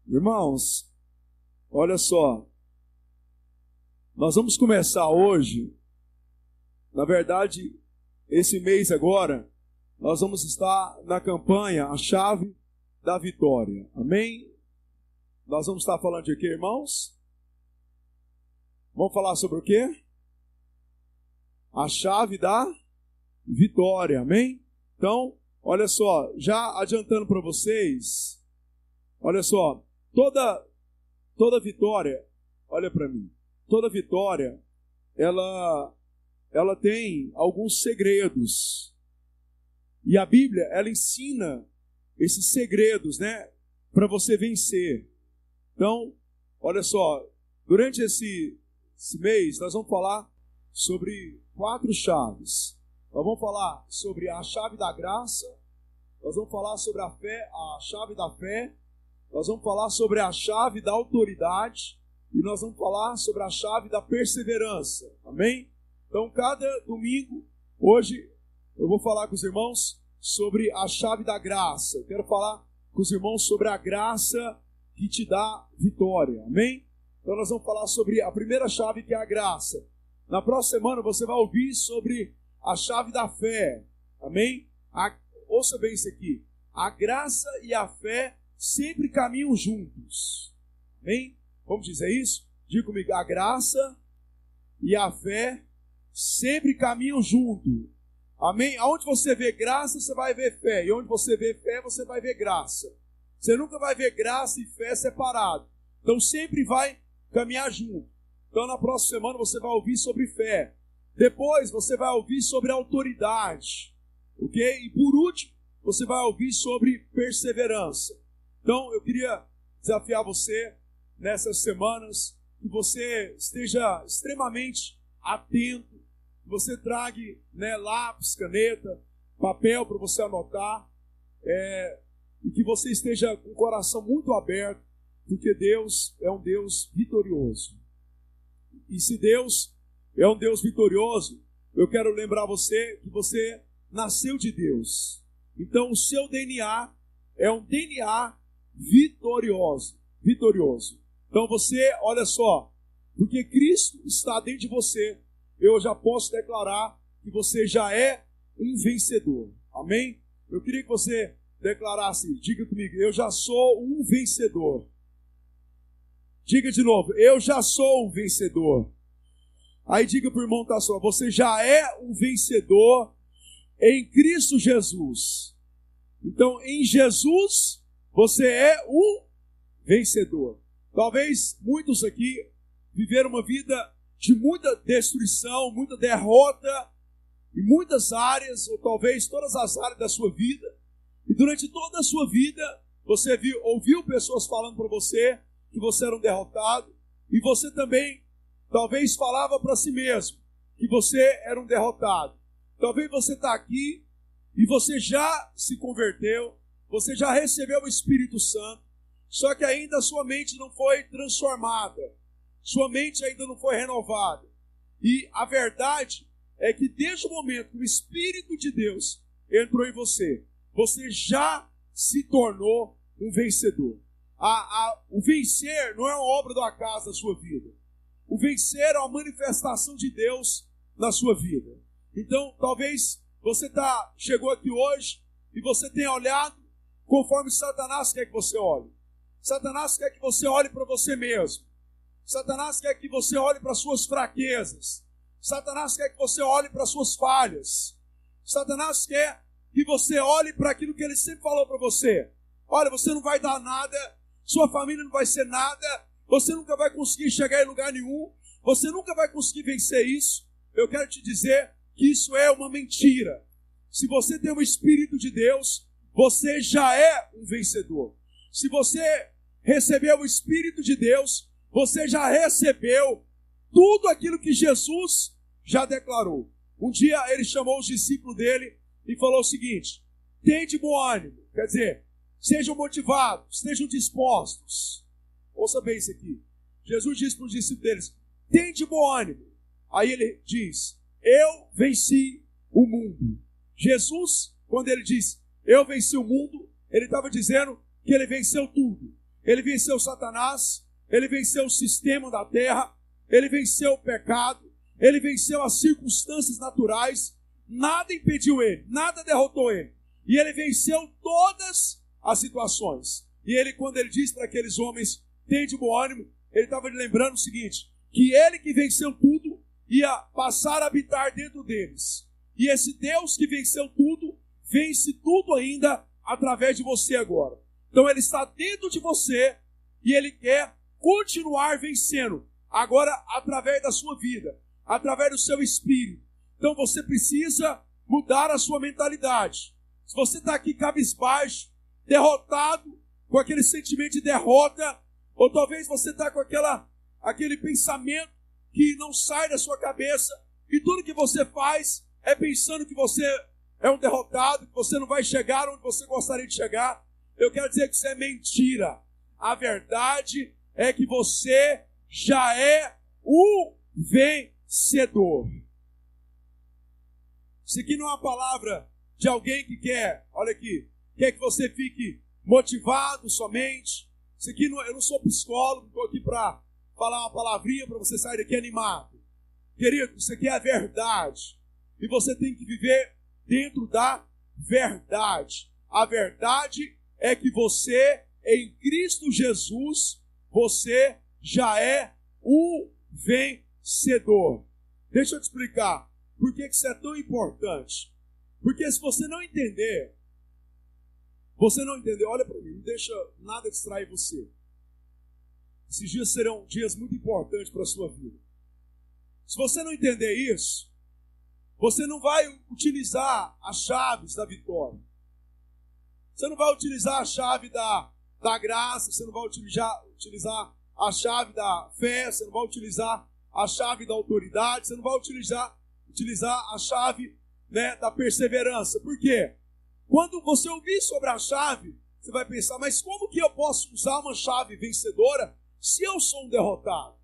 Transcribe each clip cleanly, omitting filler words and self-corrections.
Irmãos, olha só, nós vamos começar hoje, na verdade, esse mês agora, nós vamos estar na campanha A Chave da Vitória, amém? Nós vamos estar falando de quê, irmãos? Vamos falar sobre o quê? A chave da vitória, amém? Então, olha só, já adiantando para vocês, olha só, toda vitória, olha para mim, toda vitória, ela tem alguns segredos. E a Bíblia, ela ensina esses segredos, né, para você vencer. Então, olha só, durante esse mês nós vamos falar sobre 4 chaves. Nós vamos falar sobre a chave da graça, nós vamos falar sobre a fé, a chave da fé, nós vamos falar sobre a chave da autoridade e nós vamos falar sobre a chave da perseverança, amém? Então, cada domingo, hoje, eu vou falar com os irmãos sobre a chave da graça. Eu quero falar com os irmãos sobre a graça que te dá vitória, amém? Então, nós vamos falar sobre a primeira chave, que é a graça. Na próxima semana, você vai ouvir sobre a chave da fé, amém? Ouça bem isso aqui. A graça e a fé sempre caminham juntos, amém? Vamos dizer isso? Diga comigo, a graça e a fé sempre caminham junto, amém? Aonde você vê graça, você vai ver fé, e onde você vê fé, você vai ver graça. Você nunca vai ver graça e fé separado, então sempre vai caminhar junto. Então na próxima semana você vai ouvir sobre fé, depois você vai ouvir sobre autoridade, ok? E por último, você vai ouvir sobre perseverança. Então eu queria desafiar você nessas semanas, que você esteja extremamente atento, que você traga, né, lápis, caneta, papel para você anotar, e que você esteja com o coração muito aberto, porque Deus é um Deus vitorioso. E se Deus é um Deus vitorioso, eu quero lembrar você que você nasceu de Deus. Então o seu DNA é um DNA vitorioso. Então você, olha só, porque Cristo está dentro de você, eu já posso declarar que você já é um vencedor. Amém? Eu queria que você declarasse, diga comigo, eu já sou um vencedor. Diga de novo, eu já sou um vencedor. Aí diga para o irmão que está só, você já é um vencedor em Cristo Jesus. Então, em Jesus, você é um vencedor. Talvez muitos aqui viveram uma vida de muita destruição, muita derrota, em muitas áreas, ou talvez todas as áreas da sua vida. E durante toda a sua vida, você ouviu pessoas falando para você que você era um derrotado, e você também, talvez, falava para si mesmo que você era um derrotado. Talvez você está aqui e você já se converteu, você já recebeu o Espírito Santo, só que ainda a sua mente não foi transformada, sua mente ainda não foi renovada. E a verdade é que desde o momento que o Espírito de Deus entrou em você, você já se tornou um vencedor. O vencer não é uma obra do acaso na sua vida. O vencer é uma manifestação de Deus na sua vida. Então, talvez você chegou aqui hoje e você tenha olhado conforme Satanás quer que você olhe. Satanás quer que você olhe para você mesmo. Satanás quer que você olhe para as suas fraquezas. Satanás quer que você olhe para as suas falhas. Satanás quer que você olhe para aquilo que ele sempre falou para você. Olha, você não vai dar nada, sua família não vai ser nada, você nunca vai conseguir chegar em lugar nenhum, você nunca vai conseguir vencer isso. Eu quero te dizer que isso é uma mentira. Se você tem o Espírito de Deus, você já é um vencedor. Se você recebeu o Espírito de Deus, você já recebeu tudo aquilo que Jesus já declarou. Um dia ele chamou os discípulos dele e falou o seguinte: tende bom ânimo, quer dizer, sejam motivados, estejam dispostos. Ouça bem isso aqui. Jesus disse para os discípulos deles: tende bom ânimo. Aí ele diz: eu venci o mundo. Jesus, quando ele diz eu venci o mundo, ele estava dizendo que ele venceu tudo. ele venceu Satanás, ele venceu o sistema da terra, ele venceu o pecado, ele venceu as circunstâncias naturais, nada impediu ele, nada derrotou ele. E ele venceu todas as situações. E ele, quando ele diz para aqueles homens, tem de bom ânimo, ele estava lembrando o seguinte, que ele que venceu tudo, ia passar a habitar dentro deles. E esse Deus que venceu tudo, vence tudo ainda através de você agora. Então ele está dentro de você e ele quer continuar vencendo, agora através da sua vida, através do seu espírito. Então você precisa mudar a sua mentalidade. Se você está aqui cabisbaixo, derrotado, com aquele sentimento de derrota, ou talvez você está com aquele pensamento que não sai da sua cabeça, e tudo que você faz é pensando que você é um derrotado, que você não vai chegar onde você gostaria de chegar, eu quero dizer que isso é mentira. A verdade é que você já é o vencedor. Isso aqui não é uma palavra de alguém que quer, olha aqui, quer que você fique motivado somente. Isso aqui eu não sou psicólogo, estou aqui para falar uma palavrinha para você sair daqui animado. Querido, isso aqui é a verdade. E você tem que viver dentro da verdade. A verdade é que você, em Cristo Jesus, você já é o vencedor. Deixa eu te explicar por que isso é tão importante. Porque se você não entender, olha para mim, não deixa nada distrair você. Esses dias serão dias muito importantes para a sua vida. Se você não entender isso, você não vai utilizar as chaves da vitória. Você não vai utilizar a chave da graça, você não vai utilizar a chave da fé, você não vai utilizar a chave da autoridade, você não vai utilizar a chave, né, da perseverança. Por quê? Quando você ouvir sobre a chave, você vai pensar, mas como que eu posso usar uma chave vencedora se eu sou um derrotado?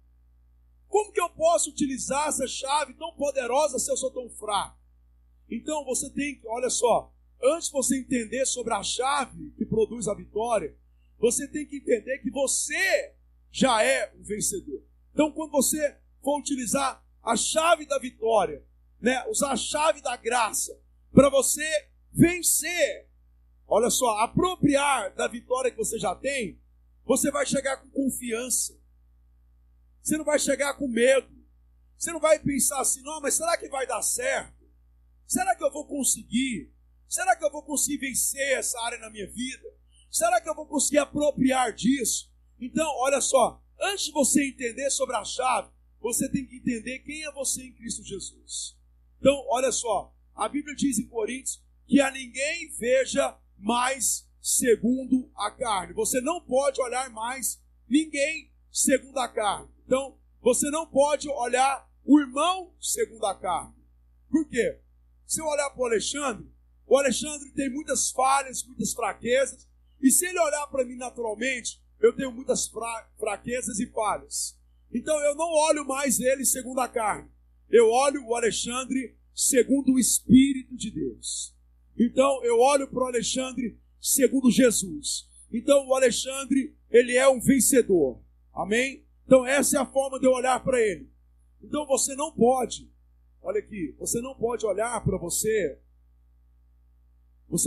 Como que eu posso utilizar essa chave tão poderosa se eu sou tão fraco? Então você tem que, olha só, antes de você entender sobre a chave que produz a vitória, você tem que entender que você já é um vencedor. Então quando você for utilizar a chave da vitória, né, usar a chave da graça, para você vencer, olha só, apropriar da vitória que você já tem, você vai chegar com confiança. Você não vai chegar com medo. Você não vai pensar assim, não, mas será que vai dar certo? Será que eu vou conseguir? Será que eu vou conseguir vencer essa área na minha vida? Será que eu vou conseguir apropriar disso? Então, olha só, antes de você entender sobre a chave, você tem que entender quem é você em Cristo Jesus. Então, olha só, a Bíblia diz em Coríntios que a ninguém veja mais segundo a carne. Você não pode olhar mais ninguém segundo a carne. Então, você não pode olhar o irmão segundo a carne. Por quê? Se eu olhar para o Alexandre tem muitas falhas, muitas fraquezas, e se ele olhar para mim naturalmente, eu tenho muitas fraquezas e falhas. Então eu não olho mais ele segundo a carne. Eu olho o Alexandre segundo o Espírito de Deus. Então eu olho para o Alexandre segundo Jesus. Então o Alexandre, ele é um vencedor. Amém? Então essa é a forma de eu olhar para ele. Então você não pode, olha aqui, você não pode olhar para você,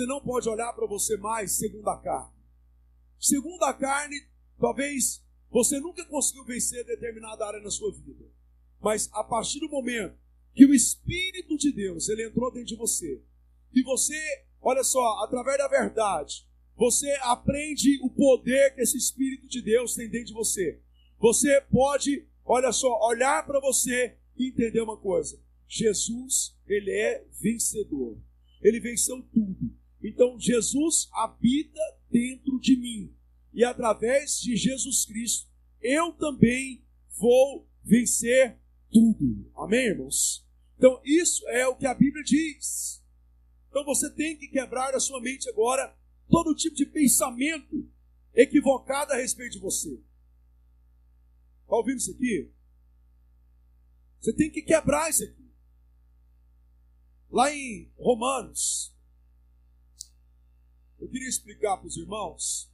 não pode olhar para você mais segundo a carne. Segundo a carne, talvez você nunca conseguiu vencer determinada área na sua vida. Mas a partir do momento que o Espírito de Deus, ele entrou dentro de você, e você, olha só, através da verdade, você aprende o poder que esse Espírito de Deus tem dentro de você. Você pode, olha só, olhar para você e entender uma coisa. Jesus, ele é vencedor. Ele venceu tudo. Então, Jesus habita dentro de mim. E através de Jesus Cristo, eu também vou vencer tudo. Amém, irmãos? Então, isso é o que a Bíblia diz. Então, você tem que quebrar da sua mente agora todo tipo de pensamento equivocado a respeito de você. Está ouvindo isso aqui? Você tem que quebrar isso aqui. Lá em Romanos, eu queria explicar para os irmãos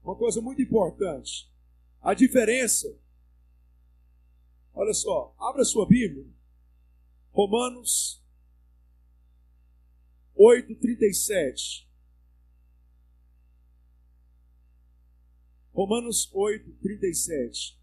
uma coisa muito importante. A diferença, olha só, abra sua Bíblia, Romanos 8:37. Romanos 8:37.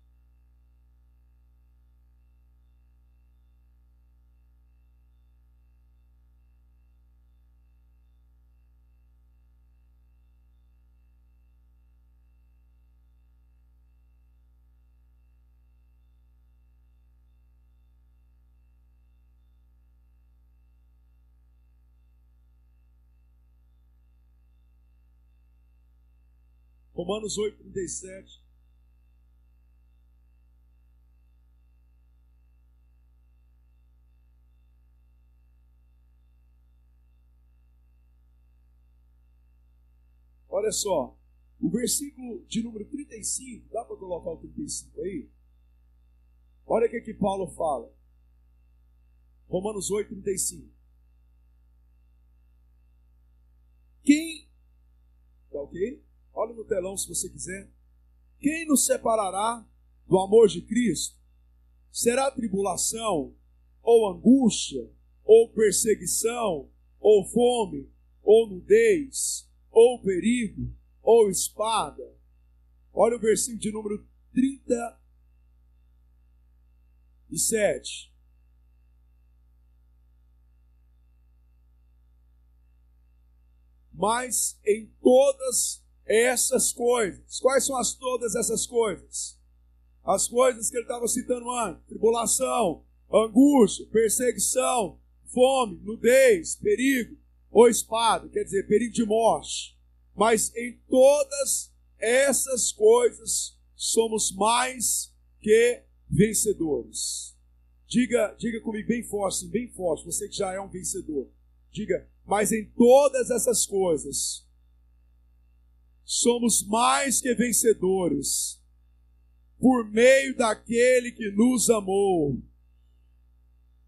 Romanos 8:37. Olha só, o versículo de número 35, dá para colocar o 35 aí? Olha o que Paulo fala. Romanos 8:35. Quem, tá ok? Olha no telão se você quiser. Quem nos separará do amor de Cristo? Será tribulação, ou angústia, ou perseguição, ou fome, ou nudez, ou perigo, ou espada? Olha o versículo de número 37. Mas em todas essas coisas, quais são todas essas coisas? As coisas que ele estava citando antes: tribulação, angústia, perseguição, fome, nudez, perigo ou espada, quer dizer, perigo de morte. Mas em todas essas coisas somos mais que vencedores. Diga comigo bem forte, você que já é um vencedor. Diga: mas em todas essas coisas somos mais que vencedores por meio daquele que nos amou.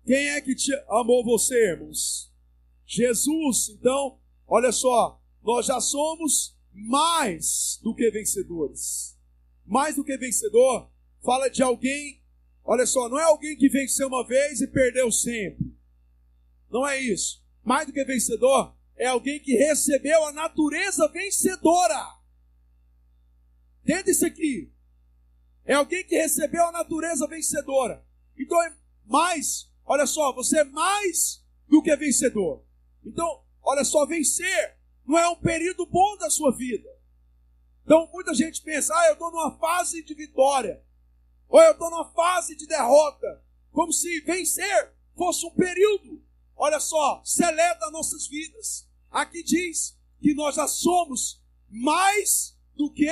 Quem é que te amou você, irmãos? Jesus. Então, olha só, nós já somos mais do que vencedores. Mais do que vencedor fala de alguém, olha só, não é alguém que venceu uma vez e perdeu sempre. Não é isso. Mais do que vencedor é alguém que recebeu a natureza vencedora. Entende isso aqui? É alguém que recebeu a natureza vencedora. Então é mais, olha só, você é mais do que vencedor. Então, olha só, vencer não é um período bom da sua vida. Então muita gente pensa: eu estou numa fase de vitória, ou eu estou numa fase de derrota, como se vencer fosse um período, olha só, seleto das nossas vidas. Aqui diz que nós já somos mais do que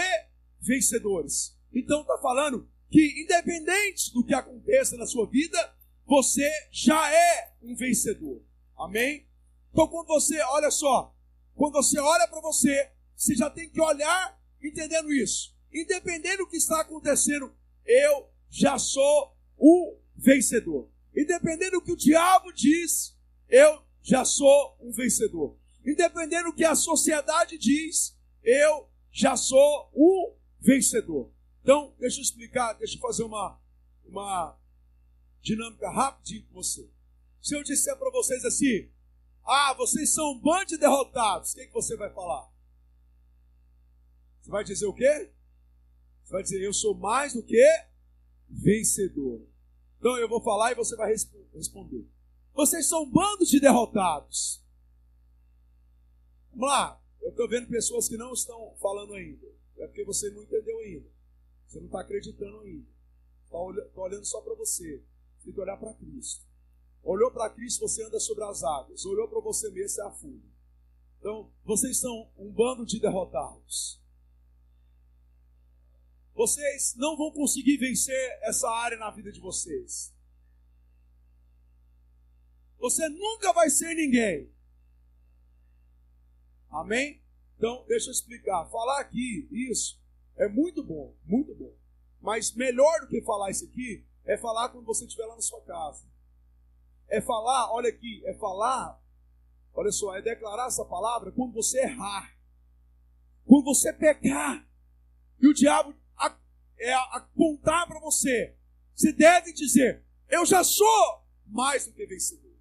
vencedores. Então está falando que independente do que aconteça na sua vida, você já é um vencedor. Amém? Então quando você, olha só, quando você olha para você, você já tem que olhar entendendo isso. Independente do que está acontecendo, eu já sou o vencedor. Independente do que o diabo diz, eu já sou um vencedor. Independente do que a sociedade diz, eu já sou o vencedor. Então, deixa eu explicar, deixa eu fazer uma dinâmica rapidinho com você. Se eu disser para vocês assim: vocês são um bando de derrotados, o que você vai falar? Você vai dizer o quê? Você vai dizer: eu sou mais do que vencedor. Então eu vou falar e você vai responder: vocês são um bando de derrotados. Vamos lá. Eu estou vendo pessoas que não estão falando ainda. É porque você não entendeu ainda. Você não está acreditando ainda. Está olhando só para você. Você tem que olhar para Cristo. Olhou para Cristo, você anda sobre as águas. Olhou para você mesmo, você afunda. Então, vocês são um bando de derrotados. Vocês não vão conseguir vencer essa área na vida de vocês. Você nunca vai ser ninguém. Amém? Então, deixa eu explicar. Falar aqui, isso, é muito bom, muito bom. Mas melhor do que falar isso aqui, é falar quando você estiver lá na sua casa. É falar, olha aqui, é falar, olha só, é declarar essa palavra quando você errar. Quando você pecar. o diabo apontar para você, você deve dizer: eu já sou mais do que vencedor.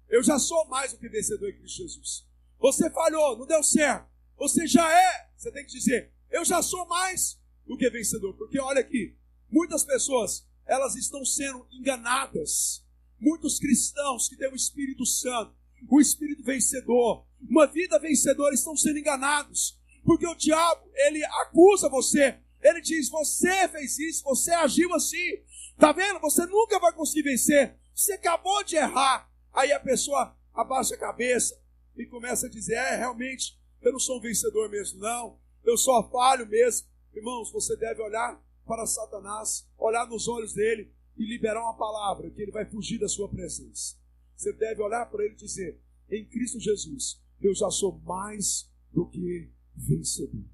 Eu já sou mais do que vencedor em Cristo Jesus. Você falhou, não deu certo. Você já é. Você tem que dizer: eu já sou mais do que vencedor. Porque olha aqui, muitas pessoas, elas estão sendo enganadas. Muitos cristãos que têm o Espírito Santo, o Espírito vencedor, uma vida vencedora, estão sendo enganados. Porque o diabo, ele acusa você. Ele diz: você fez isso, você agiu assim. Tá vendo? Você nunca vai conseguir vencer. Você acabou de errar. Aí a pessoa abaixa a cabeça e começa a dizer: realmente, eu não sou um vencedor mesmo, não. Eu só falho mesmo. Irmãos, você deve olhar para Satanás, olhar nos olhos dele e liberar uma palavra que ele vai fugir da sua presença. Você deve olhar para ele e dizer: em Cristo Jesus, eu já sou mais do que vencedor.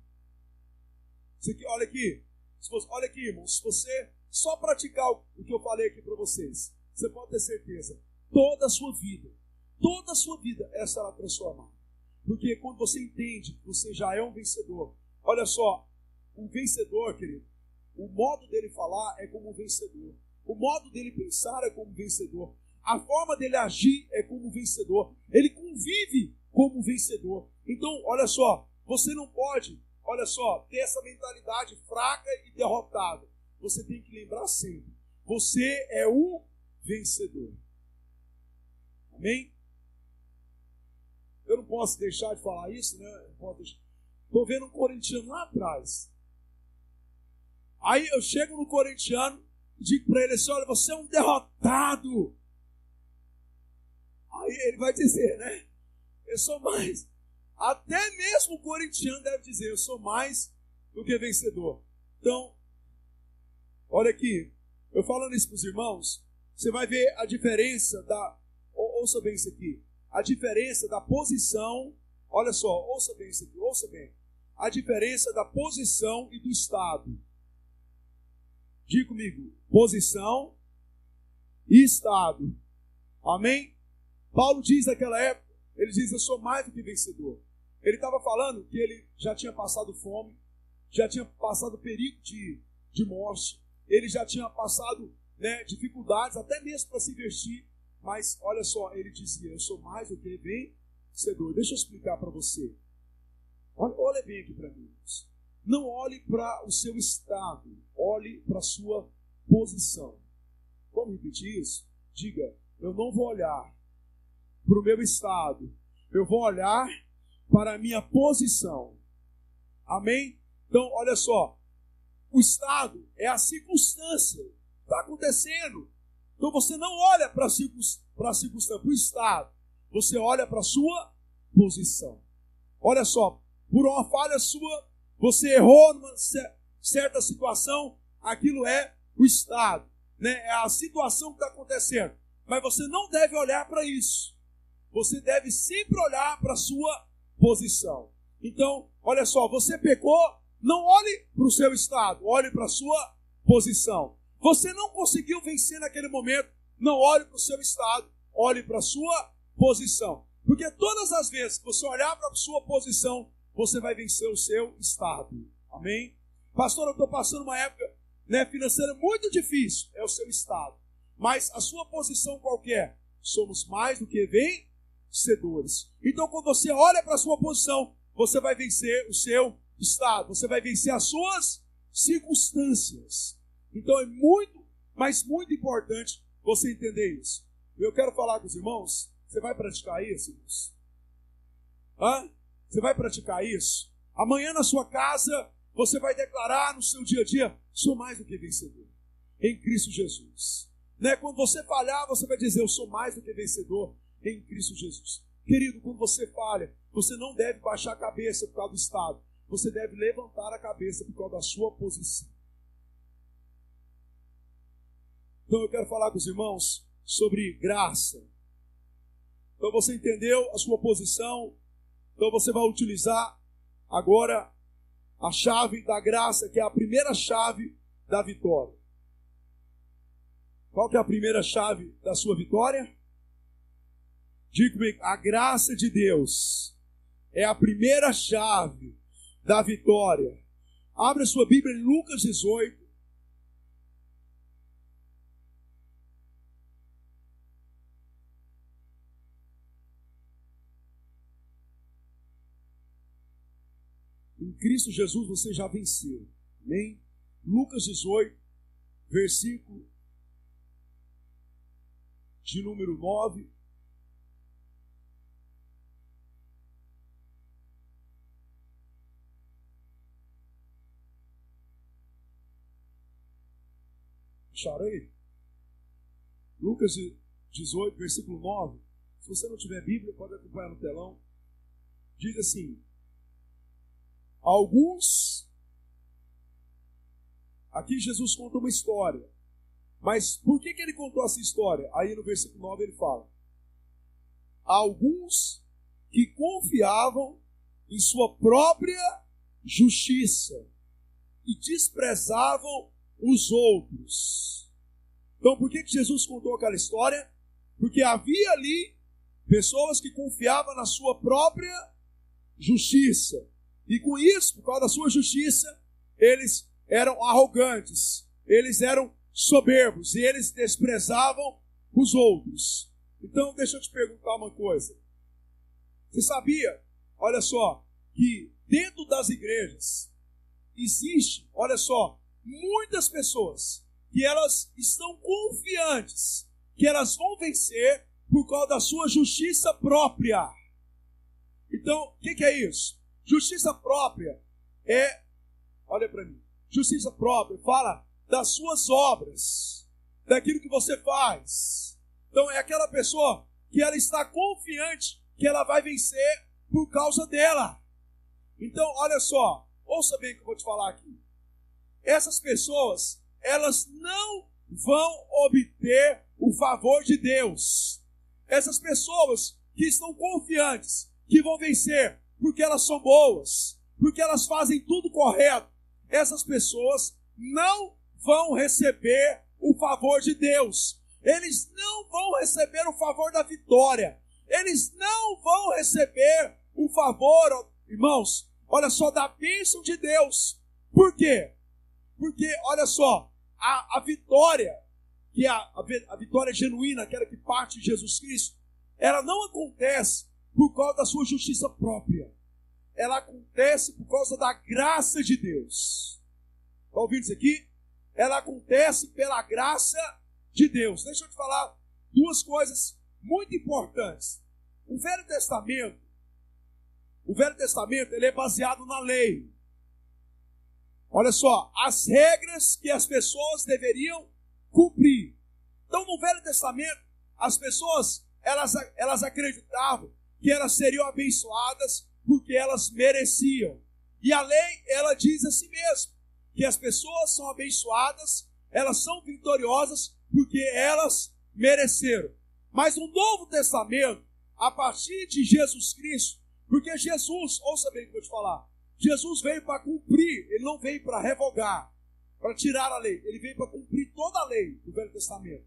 Olha aqui, irmãos, se você só praticar o que eu falei aqui para vocês, você pode ter certeza, toda a sua vida, essa será transformada. Porque quando você entende que você já é um vencedor, olha só, um vencedor, querido, o modo dele falar é como um vencedor, o modo dele pensar é como um vencedor, a forma dele agir é como um vencedor, ele convive como um vencedor. Então, olha só, você não pode, olha só, ter essa mentalidade fraca e derrotada. Você tem que lembrar sempre: você é um vencedor. Amém? Eu não posso deixar de falar isso, né? Estou vendo um corintiano lá atrás. Aí eu chego no corintiano e digo para ele assim: olha, você é um derrotado. Aí ele vai dizer, né? Eu sou mais. Até mesmo o corintiano deve dizer: eu sou mais do que vencedor. Então, olha aqui, eu falando isso para os irmãos, você vai ver a diferença ouça bem isso aqui, a diferença da posição, olha só, ouça bem isso aqui, ouça bem, a diferença da posição e do estado. Diga comigo: posição e estado. Amém? Paulo diz naquela época, ele diz: eu sou mais do que vencedor. Ele estava falando que ele já tinha passado fome, já tinha passado perigo de morte, ele já tinha passado, né, dificuldades, até mesmo para se vestir. Mas olha só, ele dizia: eu sou mais do que vencedor. Deixa eu explicar para você. Olha bem aqui para mim. Não olhe para o seu estado, olhe para a sua posição. Vamos repetir isso? Diga: eu não vou olhar para o meu estado, eu vou olhar para a minha posição. Amém? Então, olha só, o estado é a circunstância que está acontecendo. Então você não olha para a circunstância, para o estado, você olha para a sua posição. Olha só, por uma falha sua, você errou numa certa situação, aquilo é o estado, né? É a situação que está acontecendo. Mas você não deve olhar para isso. Você deve sempre olhar para a sua posição. Então, olha só, você pecou, não olhe para o seu estado, olhe para a sua posição. Você não conseguiu vencer naquele momento, não olhe para o seu estado, olhe para a sua posição. Porque todas as vezes que você olhar para a sua posição, você vai vencer o seu estado. Amém? Pastor, eu estou passando uma época, né, financeira muito difícil, é o seu estado. Mas a sua posição qualquer, somos mais do que vencedores. Então, quando você olha para a sua posição, você vai vencer o seu estado, você vai vencer as suas circunstâncias. Então é muito, mas muito importante você entender isso. Eu quero falar com os irmãos. Você vai praticar isso, irmãos? Você vai praticar isso? Amanhã na sua casa, você vai declarar no seu dia a dia: sou mais do que vencedor em Cristo Jesus. Né? Quando você falhar, você vai dizer: eu sou mais do que vencedor em Cristo Jesus. Querido, quando você falha, você não deve baixar a cabeça por causa do estado. Você deve levantar a cabeça por causa da sua posição. Então eu quero falar com os irmãos sobre graça. Então você entendeu a sua posição. Então você vai utilizar agora a chave da graça, que é a primeira chave da vitória. Qual que é a primeira chave da sua vitória? Diga comigo: a graça de Deus é a primeira chave da vitória. Abre a sua Bíblia em Lucas 18. Em Cristo Jesus você já venceu. Amém? Lucas 18, versículo de número 9. Acharam aí? Lucas 18, versículo 9. Se você não tiver Bíblia, pode acompanhar no telão. Diz assim: alguns... Aqui Jesus conta uma história. Mas por que ele contou essa história? Aí no versículo 9 ele fala: alguns que confiavam em sua própria justiça e desprezavam os outros. Então por que Jesus contou aquela história? Porque havia ali pessoas que confiavam na sua própria justiça. E com isso, por causa da sua justiça, eles eram arrogantes, eles eram soberbos e eles desprezavam os outros. Então, deixa eu te perguntar uma coisa. Você sabia, olha só, que dentro das igrejas existe, olha só, muitas pessoas que elas estão confiantes que elas vão vencer por causa da sua justiça própria. Então, o que é isso? Justiça própria é, olha para mim, justiça própria fala das suas obras, daquilo que você faz. Então é aquela pessoa que ela está confiante que ela vai vencer por causa dela. Então, olha só, ouça bem o que eu vou te falar aqui. Essas pessoas, elas não vão obter o favor de Deus. Essas pessoas que estão confiantes que vão vencer porque elas são boas, porque elas fazem tudo correto, essas pessoas não vão receber o favor de Deus. Eles não vão receber o favor da vitória. Eles não vão receber o favor, irmãos, olha só, da bênção de Deus. Por quê? Porque, olha só, a vitória, que é a vitória genuína, aquela que parte de Jesus Cristo, ela não acontece por causa da sua justiça própria. Ela acontece por causa da graça de Deus. Está ouvindo isso aqui? Ela acontece pela graça de Deus. Deixa eu te falar duas coisas muito importantes. O Velho Testamento, ele é baseado na lei. Olha só, as regras que as pessoas deveriam cumprir. Então, no Velho Testamento, as pessoas, elas acreditavam que elas seriam abençoadas porque elas mereciam. E a lei, ela diz assim mesmo, que as pessoas são abençoadas, elas são vitoriosas porque elas mereceram. Mas no Novo Testamento, a partir de Jesus Cristo, porque Jesus, ouça bem o que eu vou te falar, Jesus veio para cumprir, ele não veio para revogar, para tirar a lei, ele veio para cumprir toda a lei do Velho Testamento.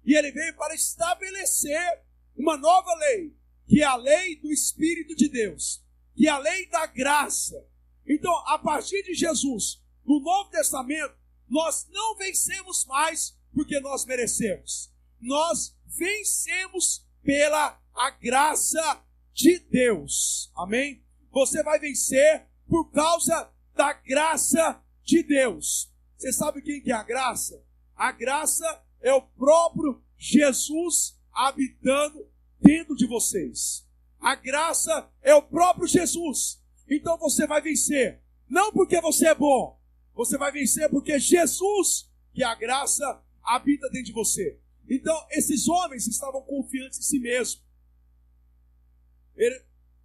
E ele veio para estabelecer uma nova lei, que é a lei do Espírito de Deus, que é a lei da graça. Então, a partir de Jesus, no Novo Testamento, nós não vencemos mais porque nós merecemos. Nós vencemos pela a graça de Deus. Amém? Você vai vencer por causa da graça de Deus. Você sabe quem que é a graça? A graça é o próprio Jesus habitando dentro de vocês. A graça é o próprio Jesus. Então você vai vencer, não porque você é bom, você vai vencer porque Jesus, que é a graça, habita dentro de você. Então esses homens estavam confiantes em si mesmos.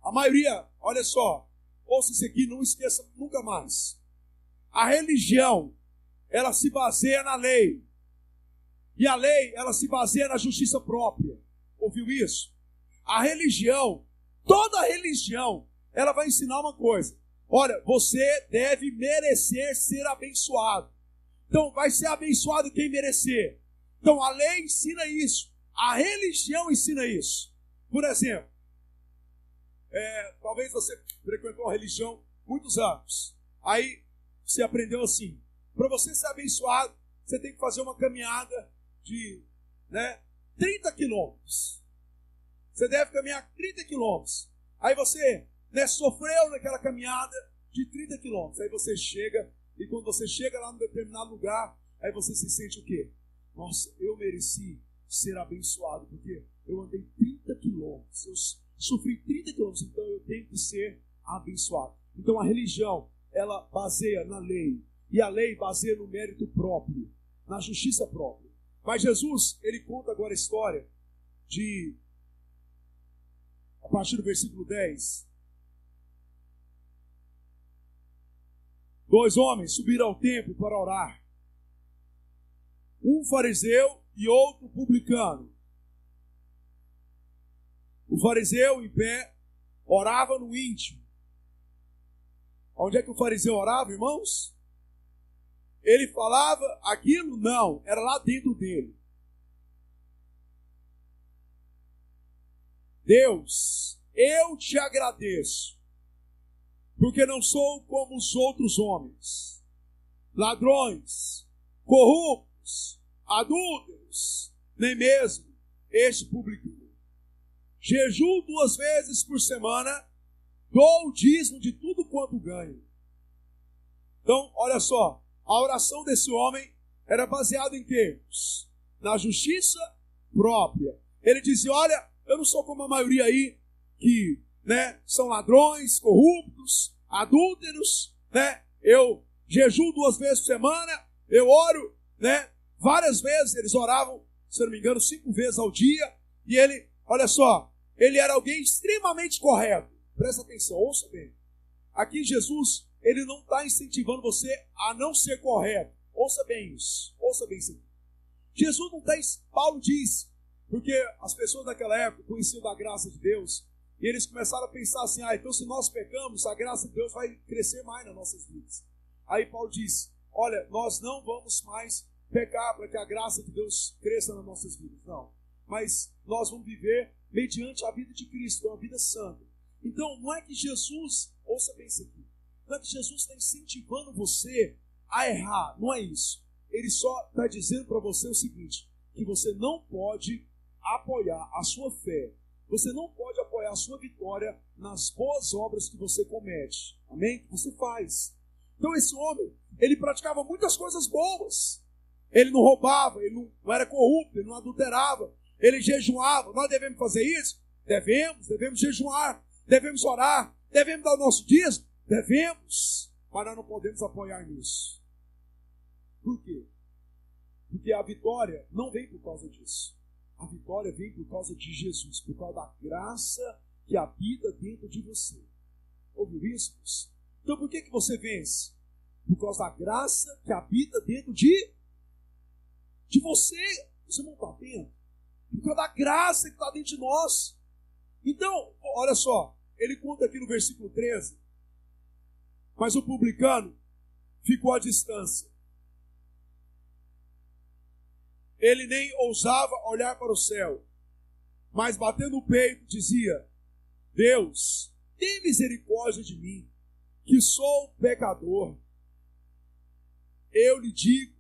A maioria, olha só, ouça isso aqui, não esqueça nunca mais. A religião, ela se baseia na lei. E a lei, ela se baseia na justiça própria. Ouviu isso? A religião, toda religião, ela vai ensinar uma coisa. Olha, você deve merecer ser abençoado. Então, vai ser abençoado quem merecer. Então, a lei ensina isso. A religião ensina isso. Por exemplo, talvez você frequentou a religião muitos anos. Aí, você aprendeu assim: para você ser abençoado, você tem que fazer uma caminhada de 30 quilômetros. Você deve caminhar 30 quilômetros. Aí você sofreu naquela caminhada de 30 quilômetros. Aí você chega, e quando você chega lá num determinado lugar, aí você se sente o quê? Nossa, eu mereci ser abençoado, porque eu andei 30 quilômetros, eu sofri 30 quilômetros, então eu tenho que ser abençoado. Então a religião, ela baseia na lei, e a lei baseia no mérito próprio, na justiça própria. Mas Jesus, ele conta agora a história de, a partir do versículo 10, 2 homens subiram ao templo para orar, um fariseu e outro publicano. O fariseu, em pé, orava no íntimo. Onde é que o fariseu orava, irmãos? Ele falava aquilo? Não, era lá dentro dele. Deus, eu te agradeço, porque não sou como os outros homens, ladrões, corruptos, adúlteros, nem mesmo este publicano. Jejuo 2 vezes por semana, dou o dízimo de tudo quanto ganho. Então, olha só, a oração desse homem era baseada em quê? Na justiça própria. Ele dizia: olha, eu não sou como a maioria aí, que são ladrões, corruptos, adúlteros, eu jejuo 2 vezes por semana, eu oro, várias vezes. Eles oravam, se eu não me engano, 5 vezes ao dia, e ele, olha só, ele era alguém extremamente correto. Presta atenção, ouça bem. Aqui Jesus, ele não está incentivando você a não ser correto. Ouça bem isso, ouça bem isso aqui. Jesus não está, Paulo diz, porque as pessoas daquela época conheciam da graça de Deus, e eles começaram a pensar assim: então se nós pecamos, a graça de Deus vai crescer mais nas nossas vidas. Aí Paulo diz: olha, nós não vamos mais pecar para que a graça de Deus cresça nas nossas vidas, não. Mas nós vamos viver mediante a vida de Cristo, uma vida santa. Então não é que Jesus, ouça bem isso aqui, não é que Jesus está incentivando você a errar, não é isso. Ele só está dizendo para você o seguinte: que você não pode apoiar a sua fé, você não pode apoiar a sua vitória nas boas obras que você comete, amém? Que você faz. Então esse homem, ele praticava muitas coisas boas. Ele não roubava, ele não era corrupto, ele não adulterava, ele jejuava. Nós devemos fazer isso? Devemos jejuar, devemos orar, devemos dar o nosso dízimo? Devemos, mas nós não podemos apoiar nisso. Por quê? Porque a vitória não vem por causa disso. A vitória vem por causa de Jesus, por causa da graça que habita dentro de você. Ouviu isso? Então por que você vence? Por causa da graça que habita dentro de você. Você não está vendo? Por causa da graça que está dentro de nós. Então, olha só, ele conta aqui no versículo 13. Mas o publicano ficou à distância. Ele nem ousava olhar para o céu, mas batendo o peito dizia: Deus, tem misericórdia de mim, que sou pecador. Eu lhe digo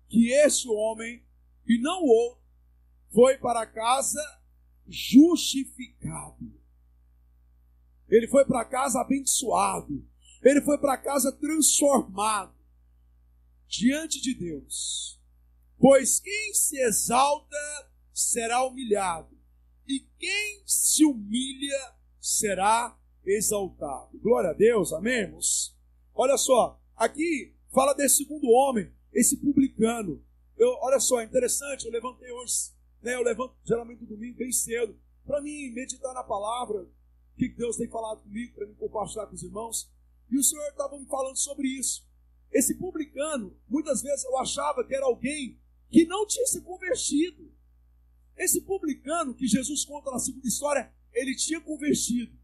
que este homem, e não o outro, foi para casa justificado. Ele foi para casa abençoado. Ele foi para casa transformado diante de Deus. Pois quem se exalta será humilhado, e quem se humilha será exaltado. Glória a Deus, amém, irmãos? Olha só, aqui fala desse segundo homem, esse publicano. Olha só, é interessante, eu levantei hoje, eu levanto geralmente no domingo bem cedo, para mim meditar na palavra, o que Deus tem falado comigo, para mim compartilhar com os irmãos. E o Senhor estava me falando sobre isso. Esse publicano, muitas vezes eu achava que era alguém que não tinha se convertido. Esse publicano que Jesus conta na segunda história, ele tinha convertido.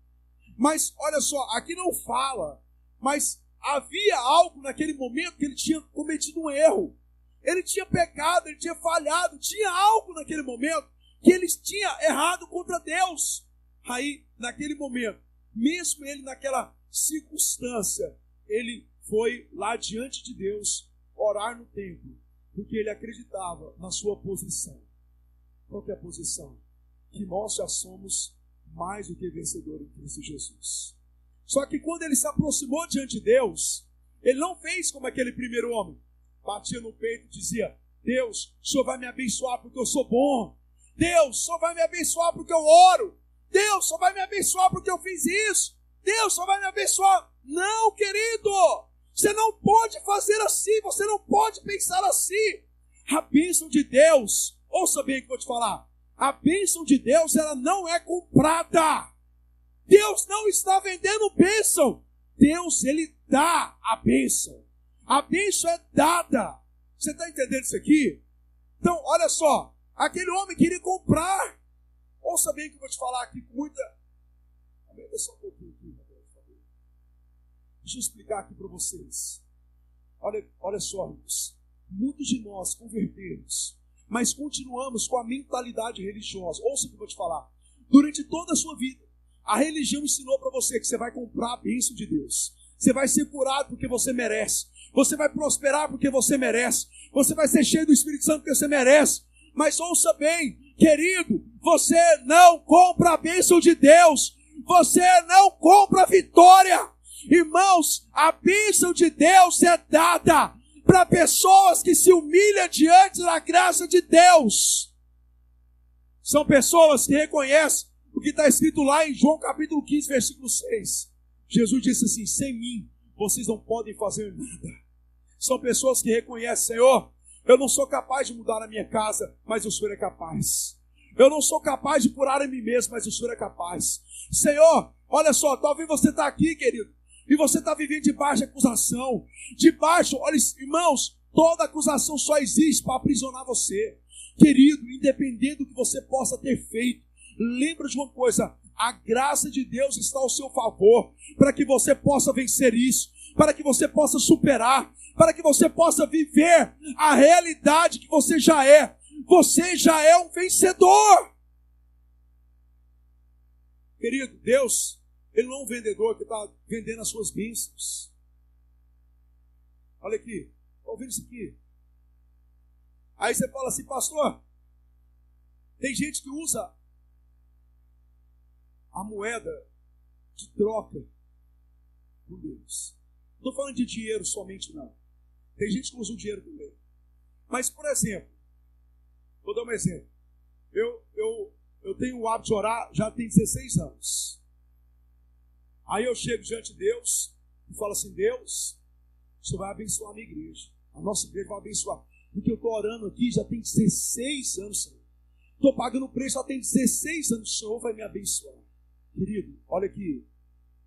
Mas olha só, aqui não fala, mas havia algo naquele momento que ele tinha cometido um erro. Ele tinha pecado, ele tinha falhado, tinha algo naquele momento que ele tinha errado contra Deus. Aí, naquele momento, mesmo ele naquela circunstância, ele foi lá diante de Deus orar no templo, porque ele acreditava na sua posição. Qual que é a posição? Que nós já somos mais do que vencedores em Cristo Jesus. Só que quando ele se aproximou diante de Deus, ele não fez como aquele primeiro homem. Batia no peito e dizia: Deus, o Senhor vai me abençoar porque eu sou bom. Deus, o Senhor vai me abençoar porque eu oro. Deus, o Senhor vai me abençoar porque eu fiz isso. Deus, o Senhor vai me abençoar. Não, querido. Você não pode fazer assim. Você não pode pensar assim. A bênção de Deus, ouça bem o que eu vou te falar. A bênção de Deus, ela não é comprada. Deus não está vendendo bênção. Deus, ele dá a bênção. A bênção é dada. Você está entendendo isso aqui? Então, olha só. Aquele homem queria comprar. Ouça bem o que eu vou te falar aqui com muita... Só um pouquinho aqui, deixa eu explicar aqui para vocês. Olha só, irmãos. Muitos de nós convertemos, mas continuamos com a mentalidade religiosa. Ouça o que eu vou te falar. Durante toda a sua vida, a religião ensinou para você que você vai comprar a bênção de Deus. Você vai ser curado porque você merece. Você vai prosperar porque você merece. Você vai ser cheio do Espírito Santo porque você merece. Mas ouça bem, querido, você não compra a bênção de Deus. Você não compra a vitória. Irmãos, a bênção de Deus é dada para pessoas que se humilham diante da graça de Deus. São pessoas que reconhecem o que está escrito lá em João capítulo 15, versículo 6. Jesus disse assim: sem mim vocês não podem fazer nada. São pessoas que reconhecem: Senhor, eu não sou capaz de mudar a minha casa, mas o Senhor é capaz. Eu não sou capaz de curar a mim mesmo, mas o Senhor é capaz. Senhor, olha só, talvez você está aqui, querido, e você está vivendo debaixo de acusação. Debaixo, olha, irmãos, toda acusação só existe para aprisionar você. Querido, independente do que você possa ter feito, lembra de uma coisa: a graça de Deus está ao seu favor, para que você possa vencer isso, para que você possa superar, para que você possa viver a realidade que você já é. Você já é um vencedor. Querido, Deus, ele não é um vendedor que está vendendo as suas bênçãos. Olha aqui, está ouvindo isso aqui? Aí você fala assim: pastor, tem gente que usa a moeda de troca com Deus. Não estou falando de dinheiro somente, não. Tem gente que usa o dinheiro também. Mas, por exemplo, vou dar um exemplo. Eu tenho o hábito de orar já tem 16 anos. Aí eu chego diante de Deus e falo assim: Deus, o Senhor vai abençoar a minha igreja. A nossa igreja vai abençoar. Porque eu estou orando aqui já tem 16 anos, Senhor. Estou pagando o preço já tem 16 anos. O Senhor vai me abençoar. Querido, olha aqui.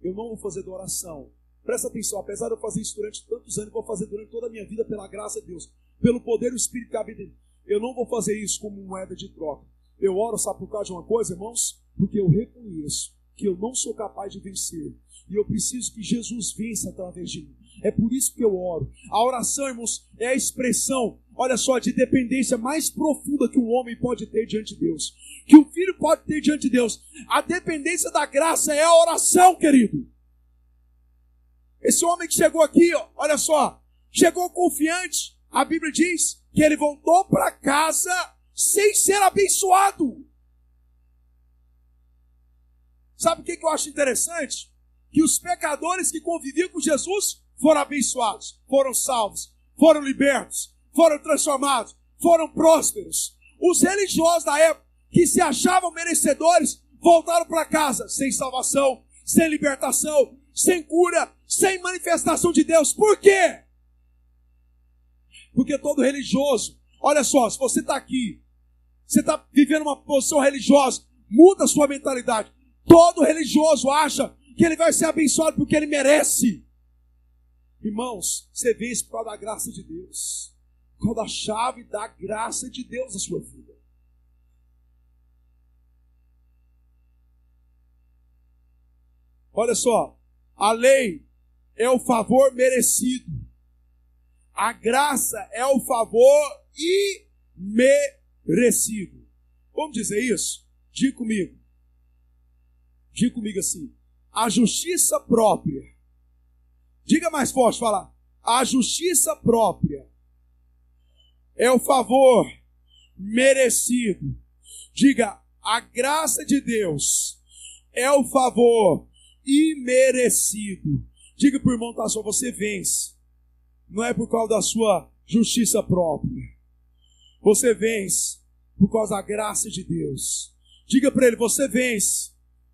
Eu não vou fazer da oração. Presta atenção, apesar de eu fazer isso durante tantos anos, eu vou fazer durante toda a minha vida pela graça de Deus. Pelo poder do Espírito que habita em mim. Eu não vou fazer isso como moeda de troca. Eu oro, sabe por causa de uma coisa, irmãos? Porque eu reconheço que eu não sou capaz de vencer. E eu preciso que Jesus vença através de mim. É por isso que eu oro. A oração, irmãos, é a expressão, olha só, de dependência mais profunda que um homem pode ter diante de Deus. Que um filho pode ter diante de Deus. A dependência da graça é a oração, querido. Esse homem que chegou aqui, ó, olha só, chegou confiante. A Bíblia diz que ele voltou para casa sem ser abençoado. Sabe o que eu acho interessante? Que os pecadores que conviviam com Jesus foram abençoados, foram salvos, foram libertos, foram transformados, foram prósperos. Os religiosos da época, que se achavam merecedores, voltaram para casa sem salvação, sem libertação, sem cura, sem manifestação de Deus. Por quê? Porque todo religioso, olha só, se você está aqui, você está vivendo uma posição religiosa, muda a sua mentalidade. Todo religioso acha que ele vai ser abençoado porque ele merece. Irmãos, você vence por causa da graça de Deus, por causa da chave da graça de Deus na sua vida. Olha só, a lei é o favor merecido. A graça é o favor imerecido. Vamos dizer isso? Diga comigo. Diga comigo assim: a justiça própria Diga mais forte, fala. A justiça própria é o favor merecido. Diga, a graça de Deus é o favor imerecido. Diga para o irmão, tá, só você vence. Não é por causa da sua justiça própria. Você vence por causa da graça de Deus. Diga para ele, você vence.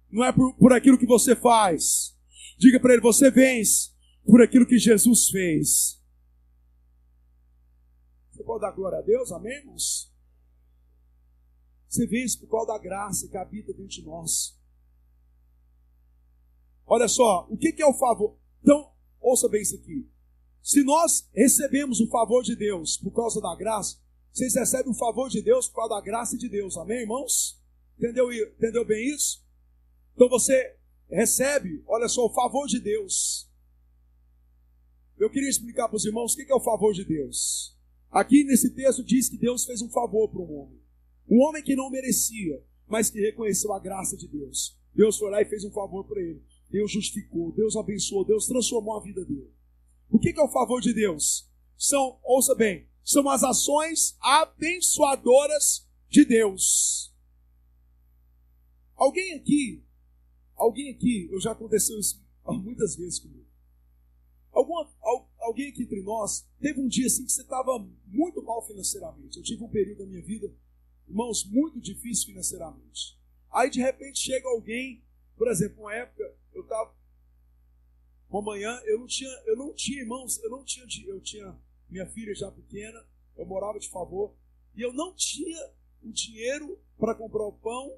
Não é por aquilo que você faz. Diga para ele, você vence por aquilo que Jesus fez. Você pode dar glória a Deus, amém, irmãos? Você vence por causa da graça que habita dentro de nós. Olha só, o que é o favor? Então, ouça bem isso aqui. Se nós recebemos o favor de Deus por causa da graça, vocês recebem o favor de Deus por causa da graça de Deus, amém, irmãos? Entendeu bem isso? Então você recebe, olha só, o favor de Deus. Eu queria explicar para os irmãos o que é o favor de Deus. Aqui nesse texto diz que Deus fez um favor para um homem. Um homem que não merecia, mas que reconheceu a graça de Deus. Deus foi lá e fez um favor para ele. Deus justificou, Deus abençoou, Deus transformou a vida dele. O que é o favor de Deus? Ouça bem, são as ações abençoadoras de Deus. Alguém aqui, eu já aconteceu isso muitas vezes comigo. Alguém aqui entre nós teve um dia assim que você estava muito mal financeiramente. Eu tive um período da minha vida, irmãos, muito difícil financeiramente. Aí de repente chega alguém, por exemplo, uma época eu estava, uma manhã, eu não tinha irmãos, eu tinha minha filha já pequena, eu morava de favor, e eu não tinha o dinheiro para comprar o pão,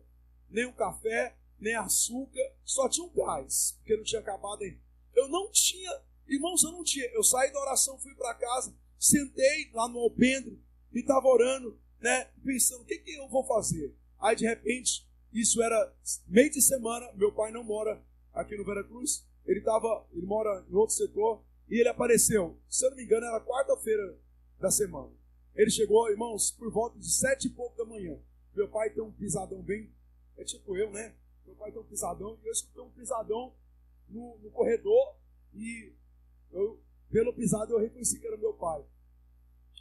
nem o café, nem açúcar, só tinha um gás, porque não tinha acabado ainda. Eu não tinha, irmãos, eu não tinha. Eu saí da oração, fui para casa, sentei lá no alpendre e estava orando, né, pensando, o que eu vou fazer? Aí de repente, isso era meio de semana, meu pai não mora aqui no Veracruz, ele mora em outro setor, e ele apareceu, se eu não me engano, era quarta-feira da semana. Ele chegou, irmãos, por volta de 7 e pouco da manhã. Meu pai tem um pisadão bem, é tipo eu, né? Meu pai tem um pisadão, e eu escutei um pisadão no corredor, e pelo pisado eu reconheci que era meu pai.